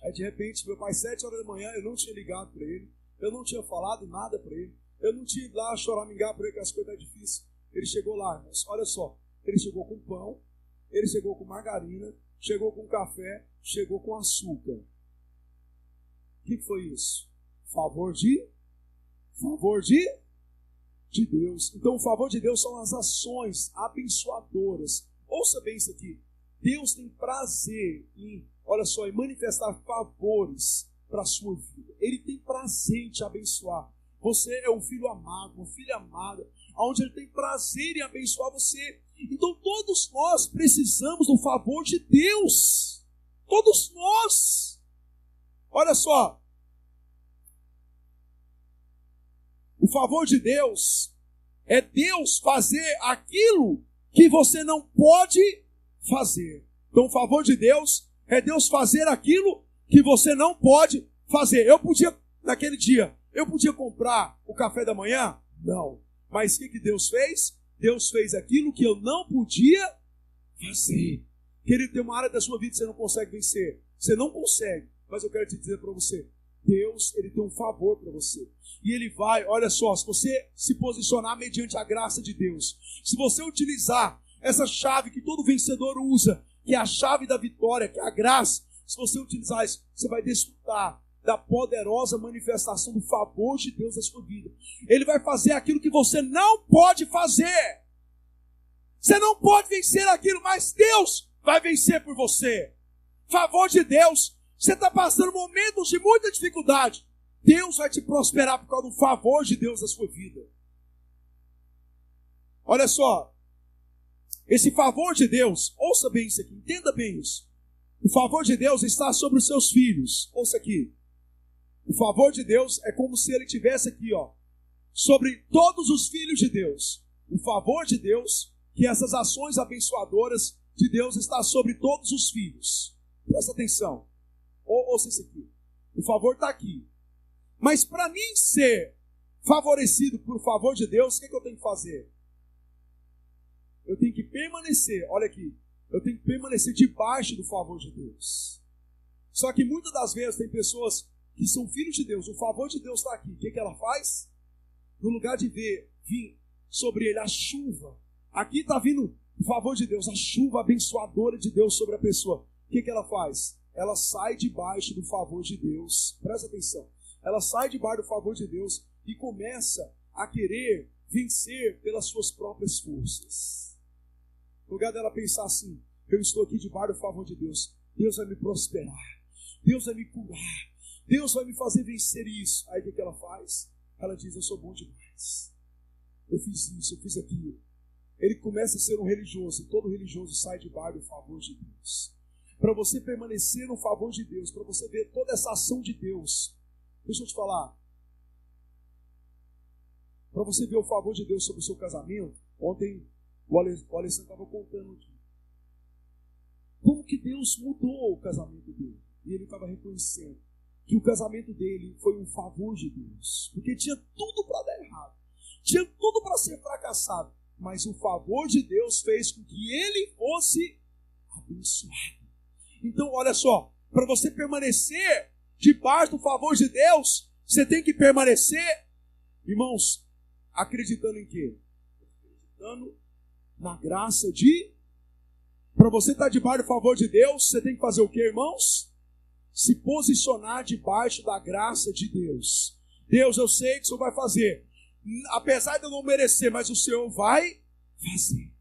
Aí de repente, meu pai, 7 horas da manhã, eu não tinha ligado para ele, eu não tinha falado nada para ele, eu não tinha ido lá choramingar para ele que as coisas eram difíceis. Ele chegou lá, irmãos, olha só, ele chegou com pão, ele chegou com margarina, chegou com café, chegou com açúcar. O que foi isso? Favor de Deus. Então o favor de Deus são as ações abençoadoras. Ouça bem isso aqui. Deus tem prazer em, olha só, em manifestar favores para a sua vida. Ele tem prazer em te abençoar. Você é um filho amado, uma filha amada, onde Ele tem prazer em abençoar você. Então todos nós precisamos do favor de Deus. Todos nós. Olha só. O favor de Deus é Deus fazer aquilo que você não pode fazer. Então o favor de Deus é Deus fazer aquilo que você não pode fazer. Naquele dia, eu podia comprar o café da manhã? Não. Mas o que Deus fez? Deus fez aquilo que eu não podia fazer. Querido, tem uma área da sua vida que você não consegue vencer. Você não consegue. Mas eu quero te dizer para você, Deus, Ele tem um favor para você. E Ele vai, olha só, se você se posicionar mediante a graça de Deus, se você utilizar essa chave que todo vencedor usa, que é a chave da vitória, que é a graça, se você utilizar isso, você vai desfrutar da poderosa manifestação do favor de Deus na sua vida. Ele vai fazer aquilo que você não pode fazer. Você não pode vencer aquilo, mas Deus vai vencer por você. Favor de Deus. Você está passando momentos de muita dificuldade. Deus vai te prosperar por causa do favor de Deus na sua vida. Olha só. Esse favor de Deus, ouça bem isso aqui, entenda bem isso. O favor de Deus está sobre os seus filhos. Ouça aqui. O favor de Deus é como se Ele estivesse aqui, ó, sobre todos os filhos de Deus. O favor de Deus, que essas ações abençoadoras de Deus está sobre todos os filhos. Presta atenção. Ouça isso aqui. O favor está aqui. Mas para mim ser favorecido por favor de Deus, o que eu tenho que fazer? Eu tenho que permanecer, olha aqui, Eu tenho que permanecer debaixo do favor de Deus. Só que muitas das vezes tem pessoas que são filhos de Deus, o favor de Deus está aqui. O que ela faz? No lugar de vir sobre ele a chuva, aqui está vindo o favor de Deus, a chuva abençoadora de Deus sobre a pessoa. O que ela faz? Ela sai debaixo do favor de Deus. Presta atenção. Ela sai debaixo do favor de Deus e começa a querer vencer pelas suas próprias forças. No lugar dela pensar assim: eu estou aqui debaixo do favor de Deus, Deus vai me prosperar, Deus vai me curar, Deus vai me fazer vencer isso. Aí o que ela faz? Ela diz: eu sou bom demais, eu fiz isso, eu fiz aquilo. Ele começa a ser um religioso, e todo religioso sai debaixo do favor de Deus. Para você permanecer no favor de Deus, para você ver toda essa ação de Deus, deixa eu te falar, para você ver o favor de Deus sobre o seu casamento, ontem o Alessandro estava contando aqui, como que Deus mudou o casamento dele, e ele estava reconhecendo que o casamento dele foi um favor de Deus, porque tinha tudo para dar errado, tinha tudo para ser fracassado, mas o favor de Deus fez com que ele fosse abençoado. Então, olha só, para você permanecer debaixo do favor de Deus, você tem que permanecer, irmãos, acreditando em quê? Acreditando na graça de... Para você estar debaixo do favor de Deus, você tem que fazer o quê, irmãos? Se posicionar debaixo da graça de Deus. Deus, eu sei que o Senhor vai fazer. Apesar de eu não merecer, mas o Senhor vai fazer.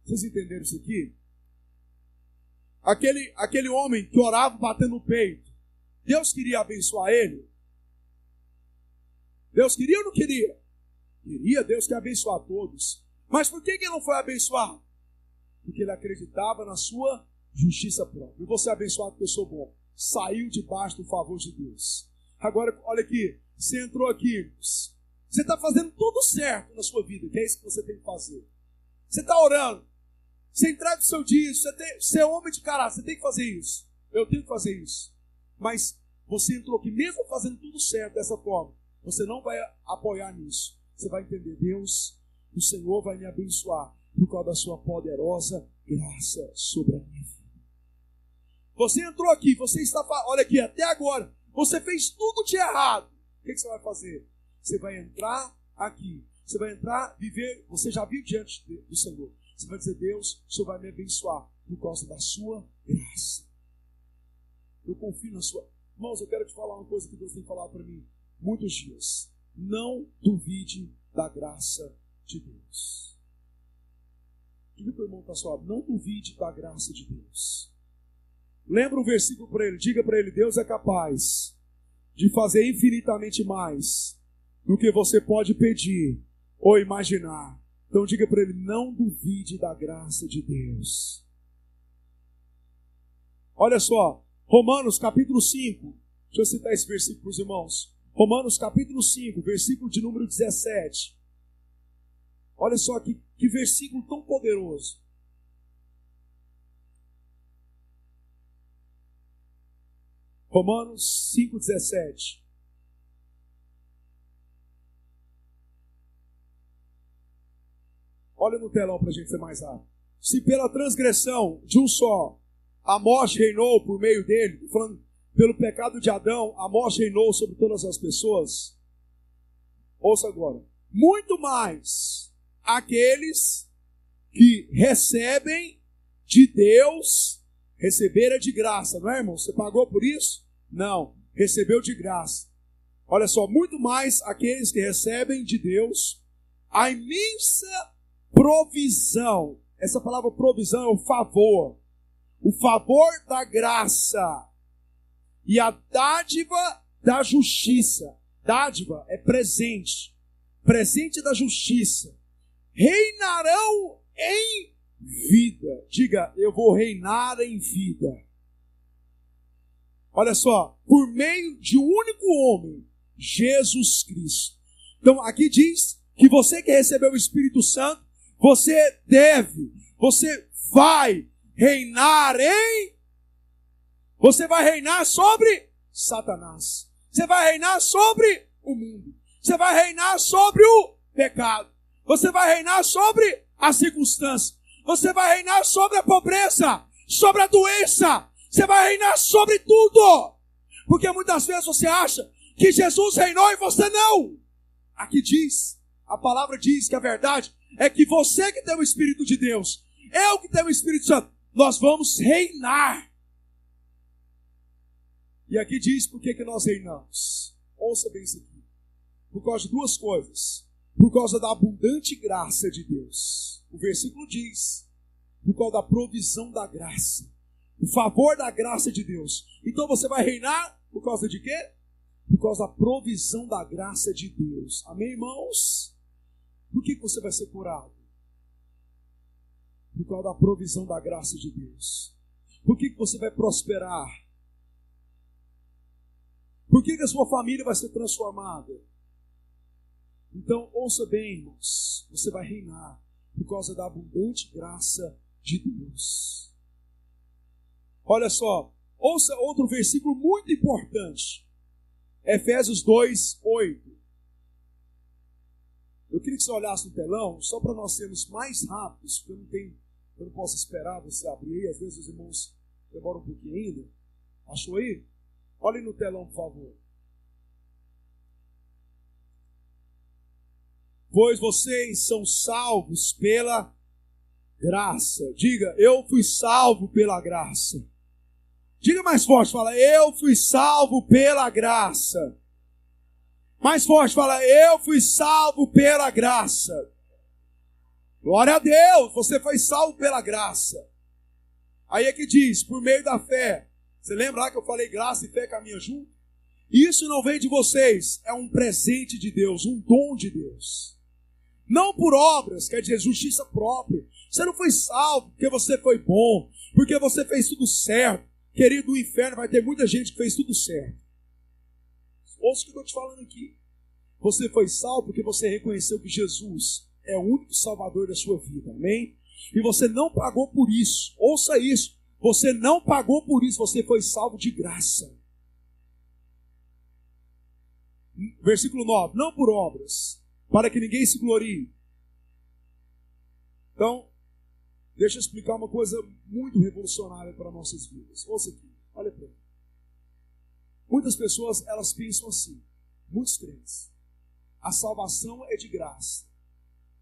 Vocês entenderam isso aqui? Aquele homem que orava batendo no peito, Deus queria abençoar ele? Deus queria ou não queria? Queria, Deus quer abençoar todos. Mas por que ele não foi abençoado? Porque ele acreditava na sua justiça própria. Eu vou ser abençoado porque eu sou bom. Saiu debaixo do favor de Deus. Agora, olha aqui, você entrou aqui, você está fazendo tudo sua vida, que é isso que você tem que fazer. Você está orando, você entrega o seu dia, você é homem de caráter, você tem que fazer isso. Eu tenho que fazer isso. Mas você entrou aqui, mesmo fazendo tudo certo dessa forma, você não vai apoiar nisso. Você vai entender, Deus, o Senhor vai me abençoar por causa da sua poderosa graça sobre a minha vida. Você entrou aqui, você está, olha aqui, até agora, você fez tudo de errado. O que você vai fazer? Você vai entrar aqui, você vai entrar, viver, você já vive diante do Senhor. Você vai dizer, Deus, o Senhor vai me abençoar por causa da sua graça. Eu confio na sua... Irmãos, eu quero te falar uma coisa que Deus tem falado para mim muitos dias. Não duvide da graça de Deus. Diga para o irmão que está suave, não duvide da graça de Deus. Lembra um versículo para ele, diga para ele, Deus é capaz de fazer infinitamente mais do que você pode pedir ou imaginar. Então diga para ele, não duvide da graça de Deus. Olha só, Romanos capítulo 5, deixa eu citar esse versículo para os irmãos. Romanos capítulo 5, versículo de número 17. Olha só que versículo tão poderoso. Romanos 5, 17. Olha no telão para a gente ser mais rápido. Se pela transgressão de um só a morte reinou por meio dele, falando pelo pecado de Adão, a morte reinou sobre todas as pessoas. Ouça agora. Muito mais aqueles que recebem de Deus, receber é de graça, não é, irmão? Você pagou por isso? Não, recebeu de graça. Olha só, muito mais aqueles que recebem de Deus a imensa provisão. Essa palavra provisão é o favor da graça e a dádiva da justiça. Dádiva é presente, presente da justiça. Reinarão em vida. Diga, eu vou reinar em vida. Olha só, por meio de um único homem, Jesus Cristo. Então aqui diz que você que recebeu o Espírito Santo, você vai reinar você vai reinar sobre Satanás. Você vai reinar sobre o mundo. Você vai reinar sobre o pecado. Você vai reinar sobre as circunstâncias. Você vai reinar sobre a pobreza, sobre a doença. Você vai reinar sobre tudo. Porque muitas vezes você acha que Jesus reinou e você não. Aqui diz, a palavra diz que a verdade é que você que tem o Espírito de Deus, eu que tenho o Espírito Santo, nós vamos reinar. E aqui diz por que nós reinamos. Ouça bem isso aqui. Por causa de duas coisas. Por causa da abundante graça de Deus. O versículo diz, por causa da provisão da graça. O favor da graça de Deus. Então você vai reinar por causa de quê? Por causa da provisão da graça de Deus. Amém, irmãos? Por que você vai ser curado? Por causa da provisão da graça de Deus. Por que você vai prosperar? Por que a sua família vai ser transformada? Então, ouça bem, irmãos. Você vai reinar por causa da abundante graça de Deus. Olha só. Ouça outro versículo muito importante. Efésios 2:8. Eu queria que você olhasse no telão, só para nós sermos mais rápidos, porque eu não posso esperar você abrir, às vezes os irmãos demoram um pouquinho ainda. Achou aí? Olhe no telão, por favor. Pois vocês são salvos pela graça. Diga, eu fui salvo pela graça. Diga mais forte, fala, eu fui salvo pela graça. Mais forte, fala, eu fui salvo pela graça. Glória a Deus, você foi salvo pela graça. Aí é que diz, por meio da fé. Você lembra lá que eu falei graça e fé caminham junto? Isso não vem de vocês, é um presente de Deus, um dom de Deus. Não por obras, quer dizer, justiça própria. Você não foi salvo porque você foi bom, porque você fez tudo certo. Querido, no inferno vai ter muita gente que fez tudo certo. Ouça o que eu estou te falando aqui. Você foi salvo porque você reconheceu que Jesus é o único salvador da sua vida, amém? E você não pagou por isso. Ouça isso. Você não pagou por isso, você foi salvo de graça. Versículo 9. Não por obras, para que ninguém se glorie. Então, deixa eu explicar uma coisa muito revolucionária para nossas vidas. Ouça aqui, olha para mim. Muitas pessoas, elas pensam assim, muitos crentes. A salvação é de graça,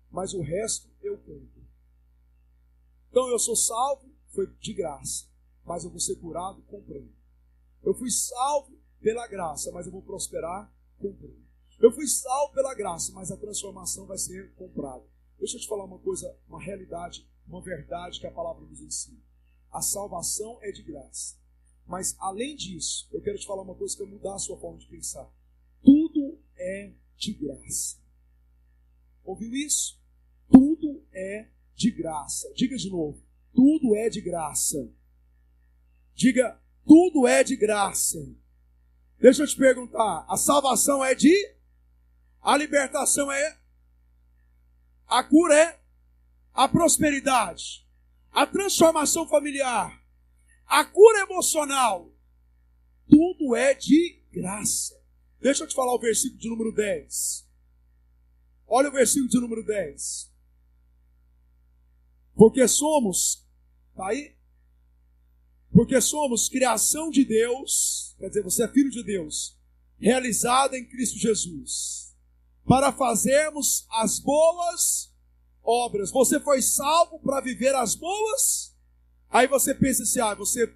mas o resto eu compro. Então eu sou salvo, foi de graça, mas eu vou ser curado comprando. Eu fui salvo pela graça, mas eu vou prosperar comprando. Eu fui salvo pela graça, mas a transformação vai ser comprada. Deixa eu te falar uma coisa, uma realidade, uma verdade que a palavra nos ensina. A salvação é de graça. Mas além disso, eu quero te falar uma coisa que vai mudar a sua forma de pensar. Tudo é de graça. Ouviu isso? Tudo é de graça. Diga de novo. Tudo é de graça. Diga, tudo é de graça. Deixa eu te perguntar, a salvação é de? A libertação é? A cura é? A prosperidade? A transformação familiar? A cura emocional? Tudo é de graça. Deixa eu te falar o versículo de número 10. Olha o versículo de número 10. Porque somos, tá aí? Porque somos criação de Deus, quer dizer, você é filho de Deus, realizada em Cristo Jesus, para fazermos as boas obras. Você foi salvo para viver as boas? Aí você pensa assim,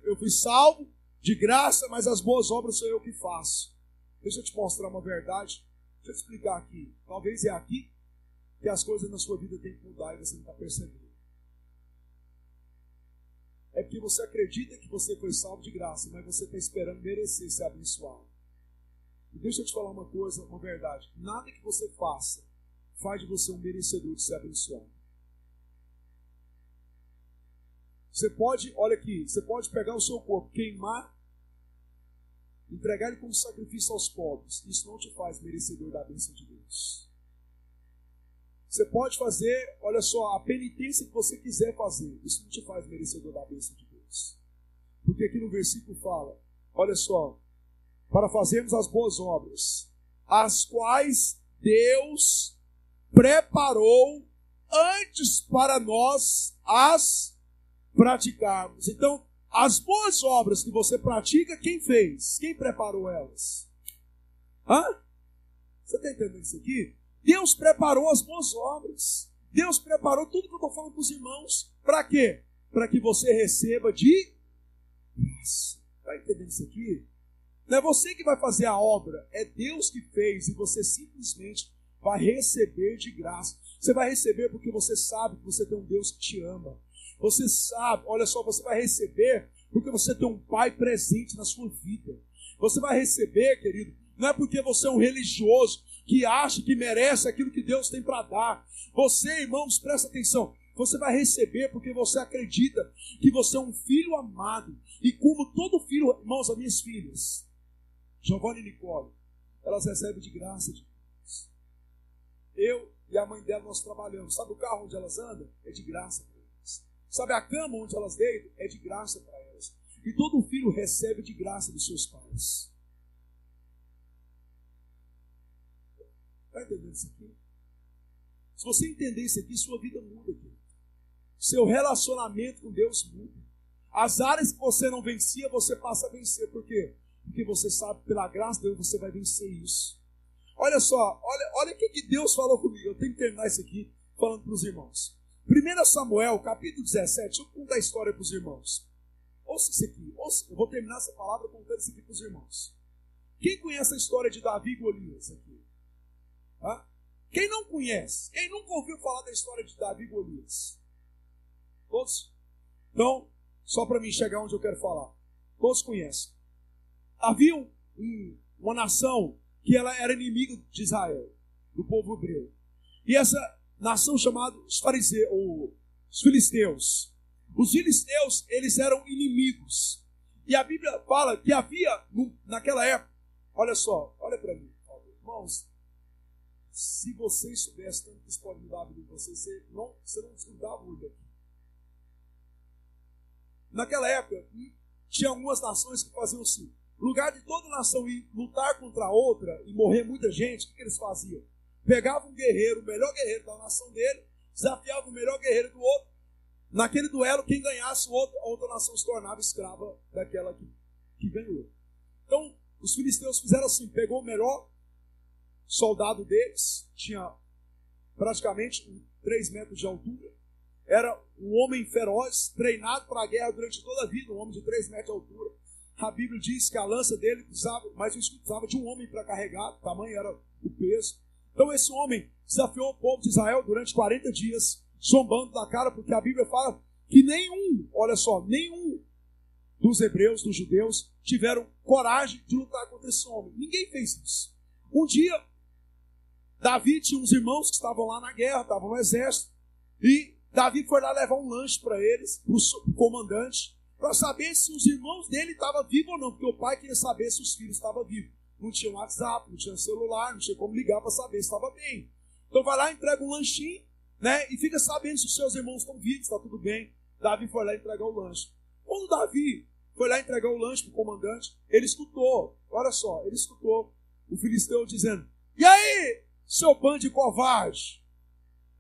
eu fui salvo de graça, mas as boas obras sou eu que faço. Deixa eu te mostrar uma verdade, deixa eu te explicar aqui. Talvez é aqui que as coisas na sua vida têm que mudar e você não está percebendo. É porque você acredita que você foi salvo de graça, mas você está esperando merecer ser abençoado. E deixa eu te falar uma coisa, uma verdade. Nada que você faça faz de você um merecedor de ser abençoado. Você pode, olha aqui, você pode pegar o seu corpo, queimar, entregar ele como sacrifício aos pobres. Isso não te faz merecedor da bênção de Deus. Você pode fazer, olha só, a penitência que você quiser fazer. Isso não te faz merecedor da bênção de Deus. Porque aqui no versículo fala, olha só, para fazermos as boas obras, as quais Deus preparou antes para nós as praticarmos. Então, as boas obras que você pratica, quem fez? Quem preparou elas? Hã? Você está entendendo isso aqui? Deus preparou as boas obras. Deus preparou tudo que eu estou falando para os irmãos. Para quê? Para que você receba de graça. Está entendendo isso aqui? Não é você que vai fazer a obra, é Deus que fez e você simplesmente vai receber de graça. Você vai receber porque você sabe que você tem um Deus que te ama. Você sabe, olha só, você vai receber porque você tem um Pai presente na sua vida. Você vai receber, querido, não é porque você é um religioso que acha que merece aquilo que Deus tem para dar. Você, irmãos, presta atenção. Você vai receber porque você acredita que você é um filho amado. E como todo filho, irmãos, as minhas filhas, Giovanna e Nicole, elas recebem de graça de Deus. Eu e a mãe dela, nós trabalhamos. Sabe o carro onde elas andam? É de graça para elas. Sabe a cama onde elas deitam? É de graça para elas. E todo filho recebe de graça dos seus pais. Está entendendo isso aqui? Se você entender isso aqui, sua vida muda, querido. Seu relacionamento com Deus muda. As áreas que você não vencia, você passa a vencer. Por quê? Porque você sabe que pela graça de Deus você vai vencer isso. Olha só, olha o que Deus falou comigo. Eu tenho que terminar isso aqui falando para os irmãos. 1 Samuel, capítulo 17. Deixa eu contar a história para os irmãos. Ouça isso aqui. Ouça, eu vou terminar essa palavra contando isso aqui para os irmãos. Quem conhece a história de Davi e Golias aqui? Hã? Quem não conhece? Quem nunca ouviu falar da história de Davi e Golias? Todos? Então, só para mim chegar onde eu quero falar. Todos conhecem. Havia uma nação que ela era inimiga de Israel, do povo hebreu. E essa nação chamada os fariseus, ou os filisteus. Os filisteus, eles eram inimigos. E a Bíblia fala que havia, naquela época, olha só, olha para mim, irmãos, se vocês soubessem tanto que isso pode mudar a vida de vocês, você não desgrudava muito aqui. Naquela época, tinha algumas nações que faziam assim. No lugar de toda nação ir lutar contra a outra e morrer muita gente, o que eles faziam? Pegavam um guerreiro, o melhor guerreiro da nação dele, desafiavam o melhor guerreiro do outro. Naquele duelo, quem ganhasse, a outra nação se tornava escrava daquela que ganhou. Então, os filisteus fizeram assim, pegou o melhor soldado deles, tinha praticamente 3 metros de altura, era um homem feroz, treinado para a guerra durante toda a vida, um homem de 3 metros de altura. A Bíblia diz que a lança dele precisava, mas o escudo precisava de um homem para carregar, o tamanho era o peso. Então esse homem desafiou o povo de Israel durante 40 dias, zombando da cara, porque a Bíblia fala que nenhum dos hebreus, dos judeus, tiveram coragem de lutar contra esse homem. Ninguém fez isso. Um dia, Davi tinha uns irmãos que estavam lá na guerra, estavam no exército, e Davi foi lá levar um lanche para eles, para o comandante, para saber se os irmãos dele estavam vivos ou não, porque o pai queria saber se os filhos estavam vivos. Não tinha WhatsApp, não tinha celular, não tinha como ligar para saber se estava bem. Então vai lá, entrega um lanchinho, né, e fica sabendo se os seus irmãos estão vivos, está tudo bem. Davi foi lá entregar o lanche. Quando Davi foi lá entregar o lanche para o comandante, ele escutou, olha só, ele escutou o filisteu dizendo: e aí, seu bando de covarde?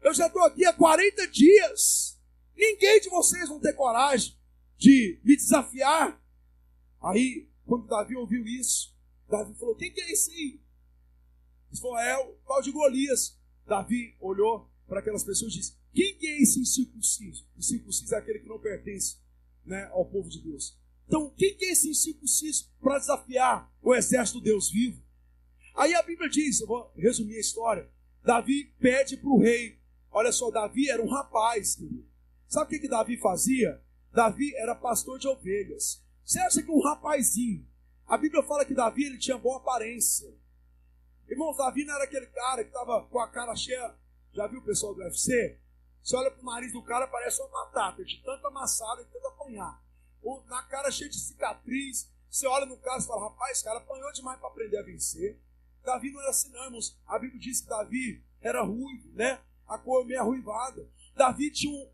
Eu já estou aqui há 40 dias. Ninguém de vocês vão ter coragem de me desafiar. Aí, quando Davi ouviu isso, Davi falou: quem que é esse aí? Ele falou: é o pau de Golias. Davi olhou para aquelas pessoas e disse: quem que é esse incircunciso? Incircunciso é aquele que não pertence, né, ao povo de Deus. Então, quem que é esse incircunciso para desafiar o exército do Deus vivo? Aí a Bíblia diz, eu vou resumir a história, Davi pede para o rei. Olha só, Davi era um rapaz, querido. Sabe o que Davi fazia? Davi era pastor de ovelhas. Você acha que um rapazinho, a Bíblia fala que Davi ele tinha boa aparência. Irmãos, Davi não era aquele cara que estava com a cara cheia. Já viu o pessoal do UFC? Você olha para o nariz do cara, parece uma batata, de tanta amassada e tanto apanhar. Na cara cheia de cicatriz. Você olha no cara e fala: rapaz, esse cara apanhou demais para aprender a vencer. Davi não era assim não, irmãos. A Bíblia diz que Davi era ruivo, né? A cor meio arruivada. Davi tinha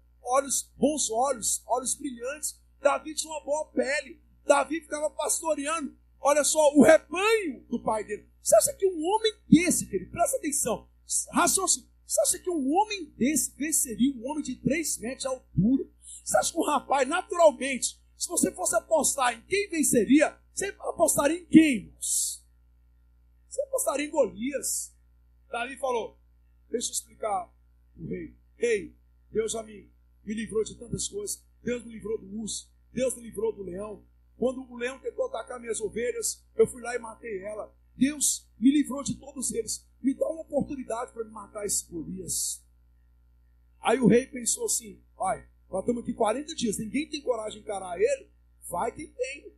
bons olhos, olhos brilhantes. Davi tinha uma boa pele. Davi ficava pastoreando, olha só, o rebanho do pai dele. Você acha que um homem desse, querido, presta atenção, raciocínio, Você acha que um homem desse venceria um homem de 3 metros de altura? Você acha que um rapaz, naturalmente, se você fosse apostar em quem venceria, você apostaria em quem, irmãos? Você apostaria em Golias. Davi falou, deixa eu explicar o rei. Rei, Deus já me livrou de tantas coisas. Deus me livrou do urso. Deus me livrou do leão. Quando o leão tentou atacar minhas ovelhas, eu fui lá e matei ela. Deus me livrou de todos eles. Me dá uma oportunidade para me matar esse Golias. Aí o rei pensou assim, pai, nós estamos aqui 40 dias, ninguém tem coragem de encarar ele? Vai quem tem.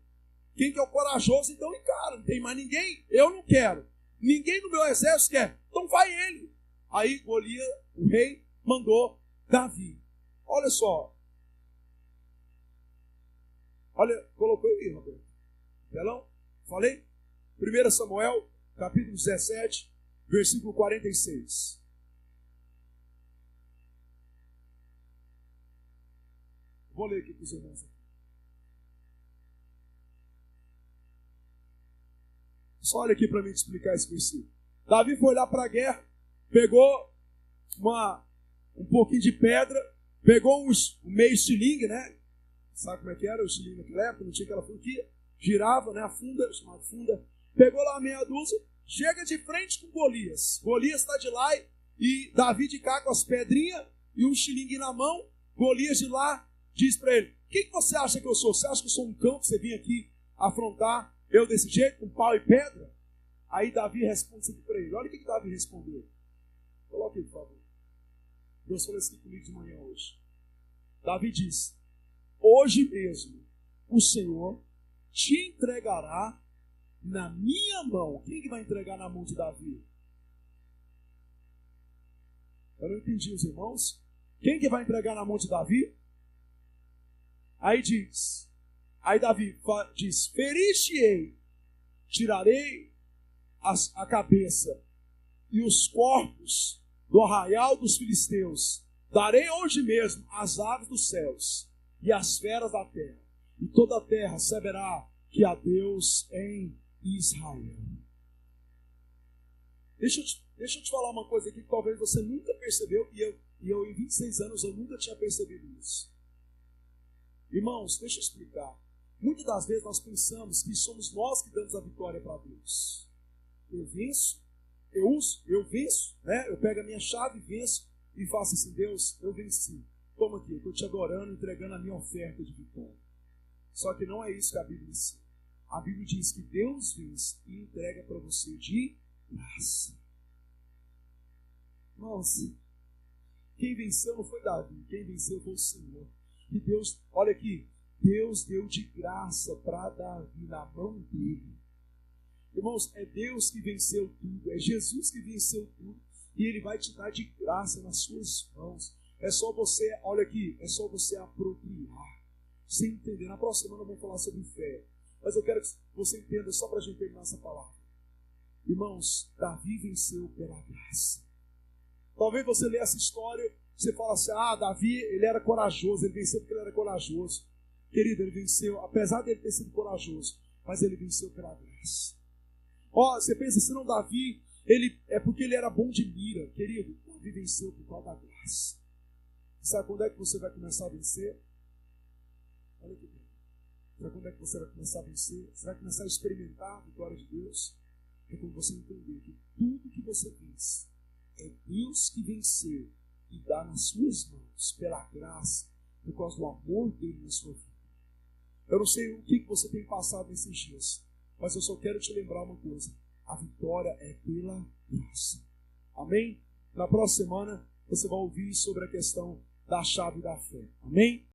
Quem que é o corajoso, então encara. Não tem mais ninguém? Eu não quero. Ninguém no meu exército quer. Então vai ele. Aí Golias, o rei, mandou Davi. Olha só. Olha, colocou aí, Roberto. Telão? Falei? 1 Samuel, capítulo 17, versículo 46. Vou ler aqui para os irmãos. Só olha aqui para mim te explicar esse versículo. Davi foi lá para a guerra, pegou um pouquinho de pedra, pegou um meio estilingue, né? Sabe como é que era o estilingue naquela época? Não tinha aquela franquia. Girava, né? A funda, chamada funda. Pegou lá a meia dúzia, chega de frente com Golias. Golias está de lá e Davi de cá com as pedrinhas e um estilingue na mão. Golias de lá diz para ele, o que você acha que eu sou? Você acha que eu sou um cão que você vinha aqui afrontar eu desse jeito, com pau e pedra? Aí Davi responde isso aqui para ele. Olha o que Davi respondeu. Coloque aí, por favor. Deus falou isso aqui comigo de manhã hoje. Davi diz, hoje mesmo o Senhor te entregará na minha mão. Quem que vai entregar na mão de Davi? Eu não entendi, os irmãos. Quem que vai entregar na mão de Davi? Aí Davi diz, ferir-te-ei, tirarei a cabeça e os corpos do arraial dos filisteus. Darei hoje mesmo as aves dos céus e as feras da terra. E toda a terra saberá que há Deus em Israel. Deixa eu te falar uma coisa aqui que talvez você nunca percebeu, e eu em 26 anos eu nunca tinha percebido isso. Irmãos, deixa eu explicar. Muitas das vezes nós pensamos que somos nós que damos a vitória para Deus. Eu venço, eu venço, né? Eu pego a minha chave e venço e faço assim, Deus, eu venci. Toma aqui, eu estou te adorando, entregando a minha oferta de vitória. Só que não é isso que a Bíblia ensina. A Bíblia diz que Deus vence e entrega para você de graça. Irmãos, quem venceu não foi Davi, quem venceu foi o Senhor. E Deus, olha aqui, Deus deu de graça para Davi na mão dele. Irmãos, é Deus que venceu tudo, é Jesus que venceu tudo. E Ele vai te dar de graça nas suas mãos. É só você, olha aqui, é só você apropriar. Você entender. Na próxima semana eu vou falar sobre fé. Mas eu quero que você entenda, só para a gente terminar essa palavra. Irmãos, Davi venceu pela graça. Talvez você lê essa história, você fala assim, Davi, ele era corajoso, ele venceu porque ele era corajoso. Querido, ele venceu, apesar dele ter sido corajoso, mas ele venceu pela graça. Você pensa assim, não, Davi, é porque ele era bom de mira. Querido, Davi venceu por causa da graça. Sabe quando é que você vai começar a vencer? Olha aqui. Sabe quando é que você vai começar a vencer? Você vai começar a experimentar a vitória de Deus? É quando você entender que tudo que você vence é Deus que venceu e dá nas suas mãos, pela graça, por causa do amor dele na sua vida. Eu não sei o que você tem passado nesses dias, mas eu só quero te lembrar uma coisa. A vitória é pela graça. Amém? Na próxima semana você vai ouvir sobre a questão da chave da fé. Amém?